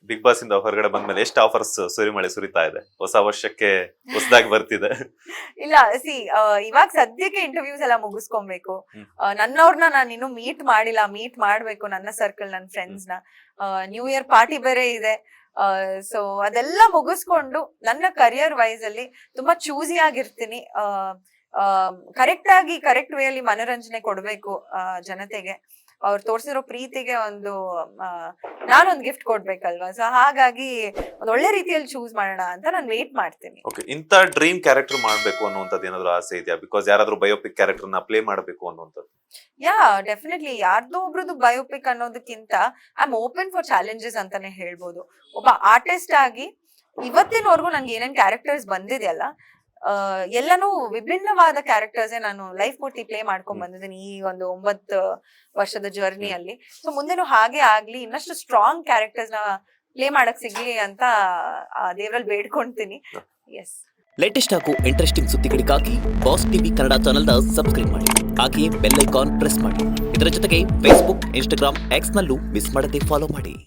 Big boss ಇಂದ ಹೊರಗಡೆ ಬಂದ್ಮೇಲೆ ಎಷ್ಟು ಆಫರ್ಸ್ ಸುರಿಮಳೆ ಸುರಿತಾ ಇದೆ, ಹೊಸ ವರ್ಷಕ್ಕೆ ಹೊಸದಾಗಿ ಬರ್ತಿದೆ. ಇಲ್ಲ ಸಿ ಇವಾಗ ಸದ್ಯಕ್ಕೆ ಇಂಟರ್ವ್ಯೂಸ್ ಎಲ್ಲ ಮುಗಿಸ್ಕೊಬೇಕು. ನನ್ನವ್ರನ್ನ ನಾನು ಇನ್ನು ಮೀಟ್ ಮಾಡಿಲ್ಲ, ಮೀಟ್ ಮಾಡ್ಬೇಕು, ನನ್ನ ಸರ್ಕಲ್, ನನ್ನ ಫ್ರೆಂಡ್ಸ್ ನ. ನ್ಯೂ ಇಯರ್ ಪಾರ್ಟಿ ಬೇರೆ ಇದೆ. ಸೊ ಅದೆಲ್ಲ ಮುಗಿಸ್ಕೊಂಡು ನನ್ನ ಕರಿಯರ್ ವೈಸ್ ಅಲ್ಲಿ ತುಂಬಾ ಚೂಸಿ ಆಗಿರ್ತೀನಿ. ಕರೆಕ್ಟ್ ಆಗಿ ಕರೆಕ್ಟ್ ವೇ ಅಲ್ಲಿ ಮನೋರಂಜನೆ ಕೊಡ್ಬೇಕು ಜನತೆಗೆ. ಅವ್ರು ತೋರ್ಸಿರೋ ಪ್ರೀತಿಗೆ ನಾನೊಂದು ಗಿಫ್ಟ್ ಕೊಡ್ಬೇಕಲ್ವಾ. ಸೊ ಹಾಗಾಗಿ ಒಂದ್ ಒಳ್ಳೆ ರೀತಿಯಲ್ಲಿ ಚೂಸ್ ಮಾಡೋಣ ಅಂತ ನಾನು ವೇಟ್ ಮಾಡ್ತೀನಿ. ಓಕೆ, ಇಂತ ಡ್ರೀಮ್ ಕ್ಯಾರೆಕ್ಟರ್ ಮಾಡ್ಬೇಕು ಅನ್ನುವಂಥದ್ದು ಏನಾದ್ರು ಆಸೆ ಇದೆಯಾ? ಬಿಕಾಸ್ ಯಾರಾದ್ರೂ ಬಯೋಪಿಕ್ ಕ್ಯಾರೆಕ್ಟರ್ ನ ಪ್ಲೇ ಮಾಡ್ಬೇಕು ಅನ್ನುವಂಥದ್ದು. ಯಾ ಡೆಫಿನೆಟ್ಲಿ ಯಾರ್ದೋ ಒಬ್ರದ್ದು ಬಯೋಪಿಕ್ ಅನ್ನೋದಕ್ಕಿಂತ I am open for challenges ಅಂತಾನೆ ಹೇಳ್ಬೋದು. ಒಬ್ಬ ಆರ್ಟಿಸ್ಟ್ ಆಗಿ ಇವತ್ತಿನವರೆಗೂ ನನ್ಗೆ ಏನೇನ್ ಕ್ಯಾರೆಕ್ಟರ್ಸ್ ಬಂದಿದೆಯಲ್ಲ, ಎಲ್ಲಾನು ವಿಭಿನ್ನವಾದ ಕ್ಯಾರೆಕ್ಟರ್ಸ್ ನಾನು ಲೈಫ್ ಪೂರ್ತಿ ಪ್ಲೇ ಮಾಡ್ಕೊಂಡ್ ಬಂದಿದ್ದೀನಿ ಈ ಒಂದು 9 ವರ್ಷದ ಜರ್ನಿಯಲ್ಲಿ. ಸೊ ಮುಂದೆನೂ ಹಾಗೆ ಆಗ್ಲಿ, ಇನ್ನಷ್ಟು ಸ್ಟ್ರಾಂಗ್ ಕ್ಯಾರೆಕ್ಟರ್ಸ್ ನ ಪ್ಲೇ ಮಾಡಕ್ ಸಿಗ್ಲಿ ಅಂತ ದೇವರಲ್ಲಿ ಬೇಡ್ಕೊಂತೀನಿ. ಎಸ್, ಲೇಟೆಸ್ಟ್ ಹಾಗೂ ಇಂಟ್ರೆಸ್ಟಿಂಗ್ ಸುದ್ದಿಗಳಿಗಾಗಿ ಬಾಸ್ ಟಿವಿ ಕನ್ನಡ ಚಾನೆಲ್ನ ಸಬ್ಸ್ಕ್ರೈಬ್ ಮಾಡಿ, ಹಾಗೆಯೇ ಬೆಲ್ ಐಕಾನ್ ಪ್ರೆಸ್ ಮಾಡಿ. ಇದರ ಜೊತೆಗೆ ಫೇಸ್ಬುಕ್, ಇನ್ಸ್ಟಾಗ್ರಾಮ್, ಎಕ್ಸ್ ನಲ್ಲೂ ಮಿಸ್ ಮಾಡದೆ ಫಾಲೋ ಮಾಡಿ.